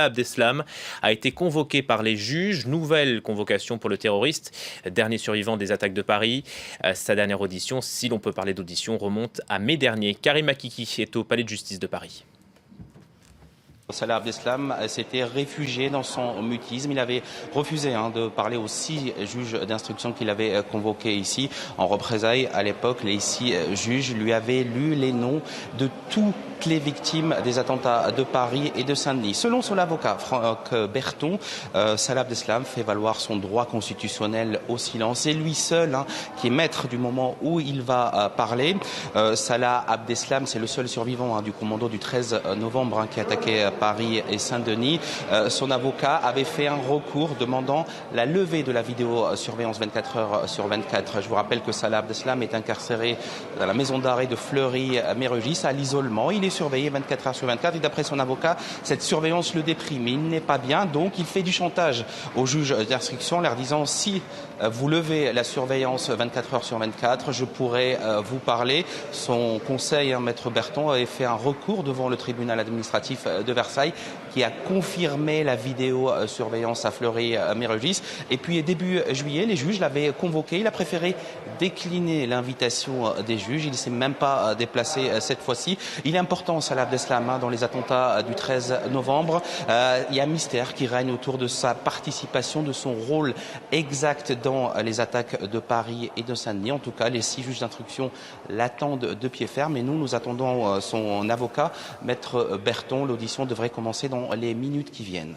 Abdeslam a été convoqué par les juges. Nouvelle convocation pour le terroriste, dernier survivant des attaques de Paris. Sa dernière audition, si l'on peut parler d'audition, remonte à mai dernier. Karim Akiki est au palais de justice de Paris. Salah Abdeslam s'était réfugié dans son mutisme. Il avait refusé de parler aux 6 juges d'instruction qu'il avait convoqués ici. En représailles, à l'époque, les 6 juges lui avaient lu les noms de toutes les victimes des attentats de Paris et de Saint-Denis. Selon son avocat, Franck Berton, Salah Abdeslam fait valoir son droit constitutionnel au silence. C'est lui seul qui est maître du moment où il va parler. Salah Abdeslam, c'est le seul survivant du commando du 13 novembre qui a attaqué Paris et Saint-Denis. Son avocat avait fait un recours demandant la levée de la vidéosurveillance 24 heures sur 24. Je vous rappelle que Salah Abdeslam est incarcéré dans la maison d'arrêt de Fleury-Mérogis à l'isolement. Il est surveillé 24 heures sur 24 et d'après son avocat, cette surveillance le déprime. Il n'est pas bien, donc il fait du chantage aux juges d'instruction en leur disant si vous levez la surveillance 24 heures sur 24, je pourrai vous parler. Son conseil, Maître Berton, avait fait un recours devant le tribunal administratif de Versailles qui a confirmé la vidéosurveillance à Fleury-Mérogis. Et puis début juillet, les juges l'avaient convoqué. Il a préféré décliner l'invitation des juges. Il ne s'est même pas déplacé cette fois-ci. Il est important, Salah Abdeslam, dans les attentats du 13 novembre. Il y a un mystère qui règne autour de sa participation, de son rôle exact dans les attaques de Paris et de Saint-Denis. En tout cas, les 6 juges d'instruction l'attendent de pied ferme et nous attendons son avocat, Maître Berton. L'audition devrait commencer dans les minutes qui viennent.